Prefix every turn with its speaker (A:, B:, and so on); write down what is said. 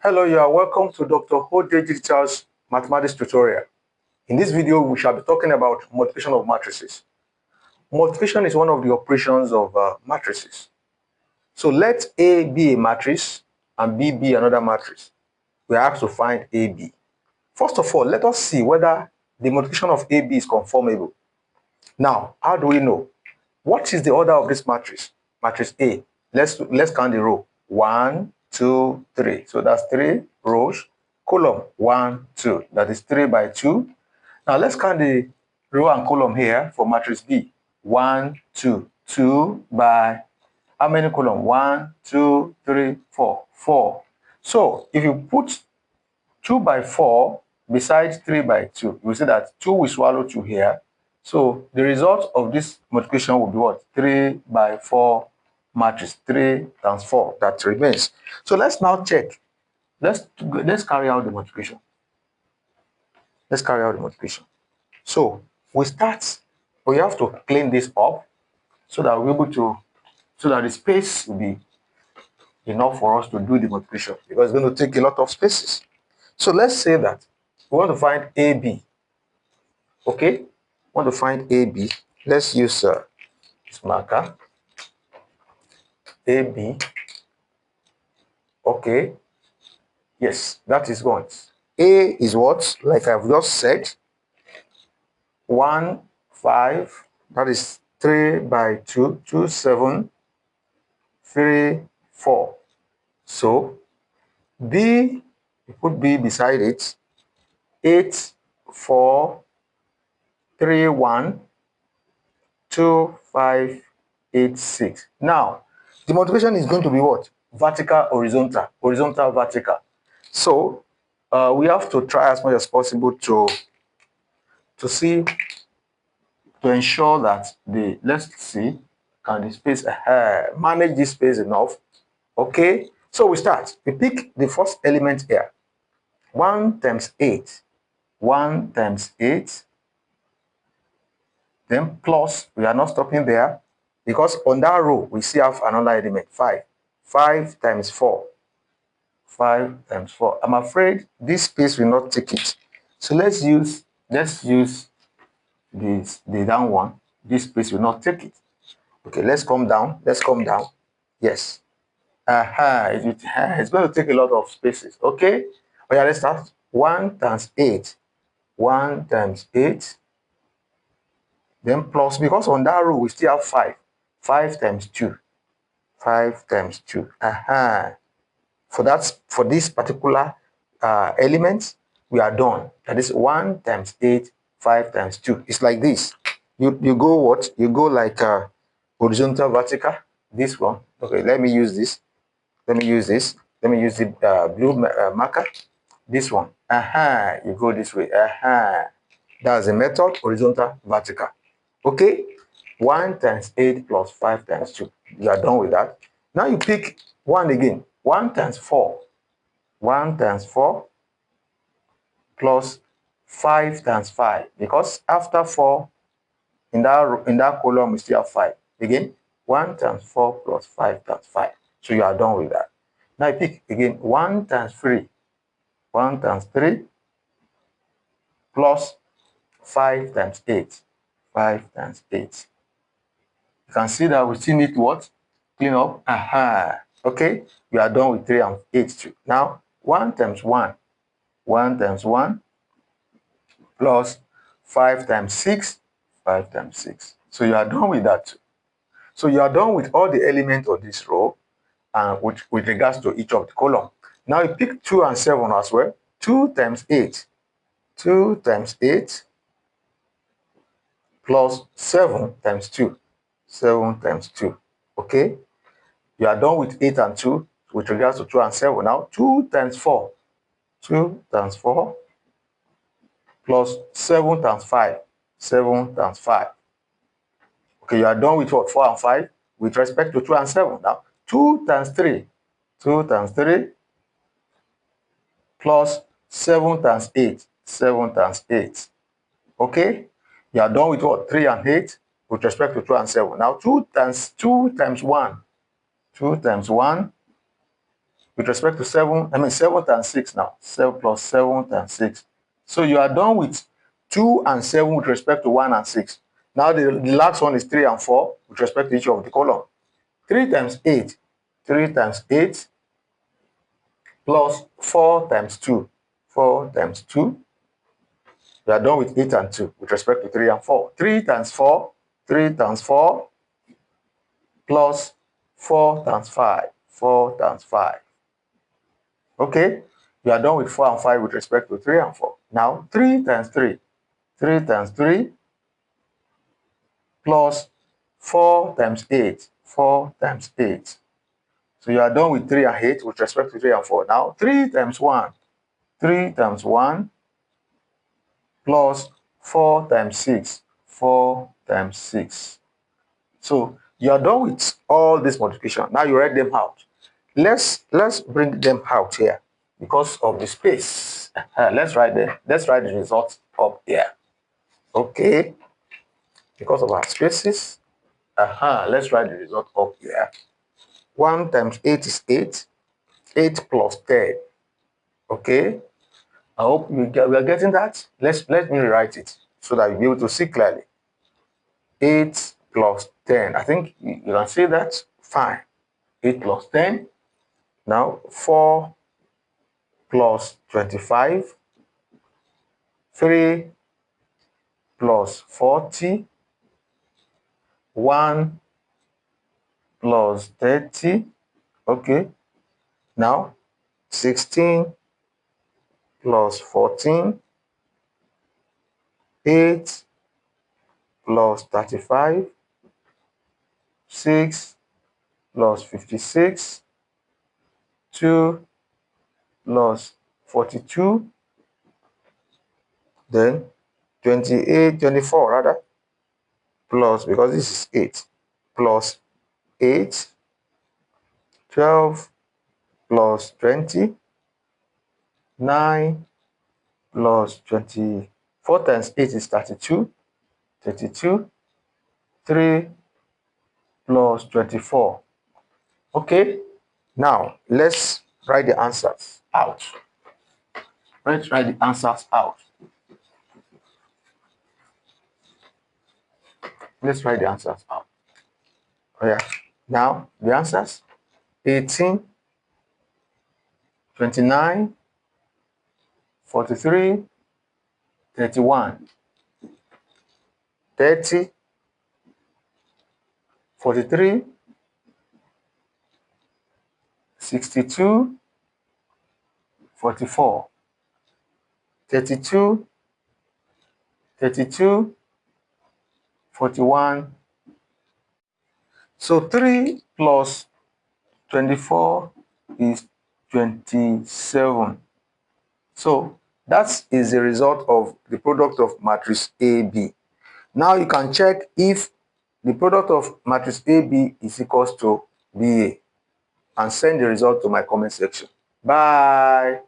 A: Hello, you are welcome to Dr. Hode Digital's mathematics tutorial. In this video, we shall be talking about multiplication of matrices. Multiplication is one of the operations of matrices. So let A be a matrix and B be another matrix. We are asked to find AB. First of all, let us see whether the multiplication of AB is conformable. Now, how do we know? What is the order of this matrix? Matrix A. Let's count the row. 1, 2, 3. So that's 3 rows. Column 1, 2. That is 3 by 2. Now let's count the row and column here for matrix B. 1, 2. 2 by how many column? 1, 2, 3, 4. 4. So if you put 2 by 4 beside 3 by 2, you will see that 2 will swallow 2 here. So the result of this multiplication will be what? 3 by 4 matrix. 3 times 4. That remains. So let's now check. Let's carry out the multiplication. Let's carry out the multiplication. So we have to clean this up so that we're able to, so that the space will be enough for us to do the multiplication, because it's going to take a lot of spaces. So let's say that we want to find AB. Okay, want to find AB. Let's use this marker. AB. Okay. Yes, that is what. A is what? Like I've just said. 1, 5. That is 3 by 2. 2, 7. 3, 4. So B, you put B beside it. 8, 4, 3, 1, 2, 5, 8, 6. Now, the multiplication is going to be what? Vertical, horizontal, horizontal, vertical. So, we have to try as much as possible to ensure that let's see, can the space, manage this space enough? Okay, so we start. We pick the first element here. 1 times 8. 1 times 8. Then plus, we are not stopping there, because on that row, we still have another element, 5. 5 times 4. 5 times 4. I'm afraid this space will not take it. So let's use the down one. This space will not take it. Okay, let's come down. Let's come down. Yes. It's going to take a lot of spaces. Okay. Oh yeah, let's start. 1 times 8. 1 times 8. Then plus, because on that row we still have 5. 5 times 2. 5 times 2. For this particular element, we are done. That is 1 times 8, 5 times 2. It's like this. You go what? You go like horizontal, vertical. This one. Okay, let me use this. Let me use this. Let me use the blue marker. This one. You go this way. That's the method, horizontal, vertical. Okay? 1 times 8 plus 5 times 2. You are done with that. Now you pick 1 again. 1 times 4. 1 times 4 plus 5 times 5. Because after 4, in that column, we still have 5. Again, 1 times 4 plus 5 times 5. So you are done with that. Now you pick again 1 times 3. 1 times 3 plus 5 times 8. 5 times 8. You can see that we still need to what? Clean up. Okay, we are done with 3 and 8 too. Now, 1 times 1. 1 times 1 plus 5 times 6. 5 times 6. So you are done with that too. So you are done with all the elements of this row and with regards to each of the column. Now you pick 2 and 7 as well. 2 times 8. 2 times 8 plus 7 times 2. 7 times 2. Okay? You are done with 8 and 2 with regards to 2 and 7. Now 2 times 4. 2 times 4 plus 7 times 5. 7 times 5. Okay, you are done with what? 4 and 5 with respect to 2 and 7. Now 2 times 3. 2 times 3 plus 7 times 8. 7 times 8. Okay? You are done with what? 3 and 8 with respect to 2 and 7. Now 2 times 1. 2 times 1 with respect to 7, 7 times 6 now. 7 plus 7 times 6. So you are done with 2 and 7 with respect to 1 and 6. Now the last one is 3 and 4 with respect to each of the column. 3 times 8. 3 times 8 plus 4 times 2. 4 times 2. We are done with 8 and 2 with respect to 3 and 4. 3 times 4. 3 times 4 plus 4 times 5. 4 times 5. Okay, we are done with 4 and 5 with respect to 3 and 4. Now 3 times 3. 3 times 3 plus 4 times 8. 4 times 8. So you are done with 3 and 8 with respect to 3 and 4. Now 3 times 1. 3 times 1 plus 4 times 6. 4 times 6. So you are done with all this multiplication. Now you write them out. Let's bring them out here because of the space. Let's write the results up here. Okay. Because of our spaces. Let's write the result up here. 1 times 8 is 8. 8 plus 10. Okay. I hope we are getting that. Let me rewrite it so that you'll be able to see clearly. 8 plus 10. I think you can see that. Fine. 8 plus 10. Now 4 plus 25. 3 plus 40. 1 plus 30. Okay. Now 16 plus 14. 8 plus 35. 6 plus 56. 2 plus 42. Then 24 rather. Plus, because this is 8. Plus 8. 12 plus 20. 9 plus 20. 4 times 8 is 32. 32. 3 plus 24. Okay. Now, let's write the answers out. Let's write the answers out. Let's write the answers out. Oh, yeah. Now, the answers. 18, 29, 43, 31, 30, 43, 62, 44, 32, 32, 41. So 3 plus 24 is 27. So that is the result of the product of matrix AB. Now you can check if the product of matrix AB is equals to BA and send the result to my comment section. Bye.